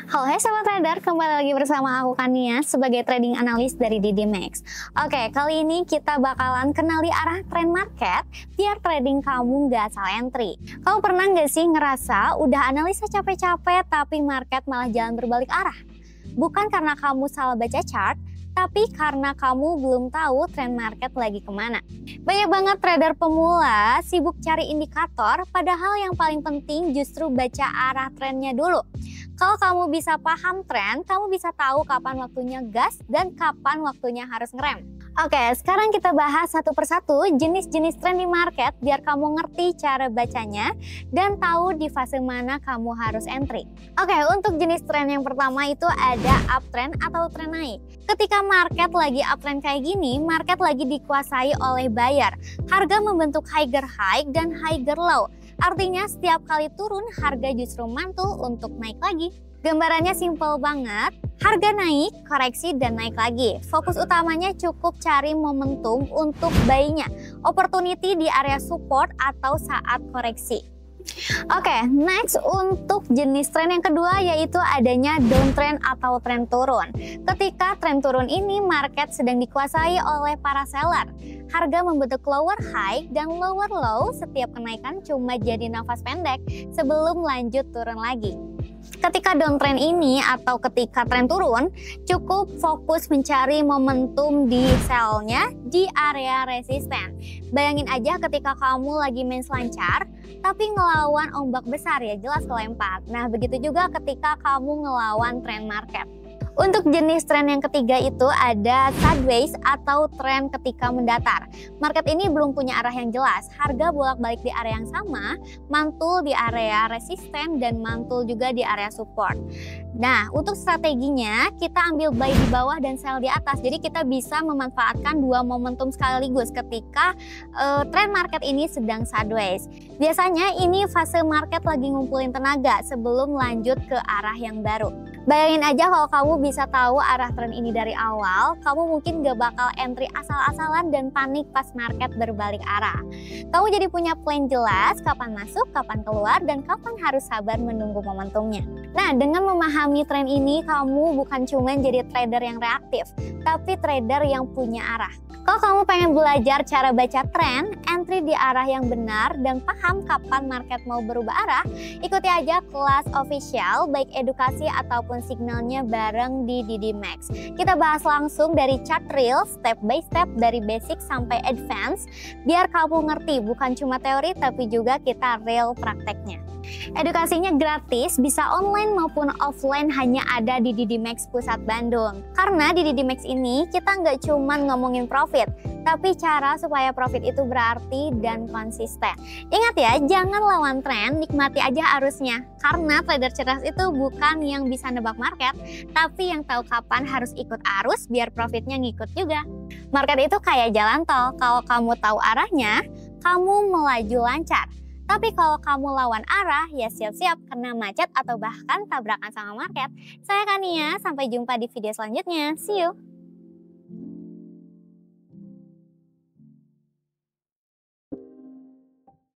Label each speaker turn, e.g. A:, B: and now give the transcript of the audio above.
A: Halo hai Sobat Trader, kembali lagi bersama aku Kania sebagai trading analis dari DDMax. Oke, kali ini kita bakalan kenali arah tren market biar trading kamu nggak salah entry. Kamu pernah nggak sih ngerasa udah analisa capek-capek tapi market malah jalan berbalik arah? Bukan karena kamu salah baca chart, tapi karena kamu belum tahu tren market lagi kemana. Banyak banget trader pemula sibuk cari indikator, padahal yang paling penting justru baca arah trennya dulu. Kalau kamu bisa paham tren, kamu bisa tahu kapan waktunya gas dan kapan waktunya harus ngerem. Oke, sekarang kita bahas satu persatu jenis-jenis tren di market biar kamu ngerti cara bacanya dan tahu di fase mana kamu harus entry. Oke, untuk jenis tren yang pertama itu ada uptrend atau tren naik. Ketika market lagi uptrend kayak gini, market lagi dikuasai oleh buyer. Harga membentuk higher high dan higher low. Artinya setiap kali turun harga justru mantul untuk naik lagi. Gambarannya simple banget, harga naik, koreksi, dan naik lagi. Fokus utamanya cukup cari momentum untuk buy-nya, opportunity di area support atau saat koreksi. Oke, next untuk jenis tren yang kedua yaitu adanya downtrend atau tren turun. Ketika tren turun ini market sedang dikuasai oleh para seller. Harga membentuk lower high dan lower low, setiap kenaikan cuma jadi nafas pendek sebelum lanjut turun lagi. Ketika downtrend ini atau ketika tren turun, cukup fokus mencari momentum di sell-nya di area resisten. Bayangin aja ketika kamu lagi main selancar, tapi ngelawan ombak besar ya jelas kelempar. Nah begitu juga ketika kamu ngelawan tren market. Untuk jenis tren yang ketiga itu ada sideways atau tren ketika mendatar. Market ini belum punya arah yang jelas, harga bolak-balik di area yang sama, mantul di area resisten dan mantul juga di area support. Nah, untuk strateginya kita ambil buy di bawah dan sell di atas. Jadi kita bisa memanfaatkan dua momentum sekaligus ketika tren market ini sedang sideways. Biasanya ini fase market lagi ngumpulin tenaga sebelum lanjut ke arah yang baru. Bayangin aja kalau kamu bisa tahu arah tren ini dari awal, kamu mungkin gak bakal entry asal-asalan dan panik pas market berbalik arah. Kamu jadi punya plan jelas kapan masuk, kapan keluar, dan kapan harus sabar menunggu momentumnya. Nah, dengan memahami tren ini, kamu bukan cuma jadi trader yang reaktif, tapi trader yang punya arah. Kalau kamu pengen belajar cara baca tren, entry di arah yang benar, dan paham kapan market mau berubah arah, ikuti aja kelas official, baik edukasi ataupun signalnya bareng di DDMax. Kita bahas langsung dari chart real, step by step, dari basic sampai advance, biar kamu ngerti bukan cuma teori, tapi juga kita real prakteknya. Edukasinya gratis, bisa online maupun offline, hanya ada di DDMax Pusat Bandung. Karena di DDMax ini kita nggak cuma ngomongin profit, tapi cara supaya profit itu berarti dan konsisten. Ingat ya, jangan lawan tren, nikmati aja arusnya. Karena trader cerdas itu bukan yang bisa nebak market, tapi yang tahu kapan harus ikut arus biar profitnya ngikut juga. Market itu kayak jalan tol, kalau kamu tahu arahnya, kamu melaju lancar. Tapi kalau kamu lawan arah, ya siap-siap kena macet atau bahkan tabrakan sama market. Saya Kania, sampai jumpa di video selanjutnya. See you!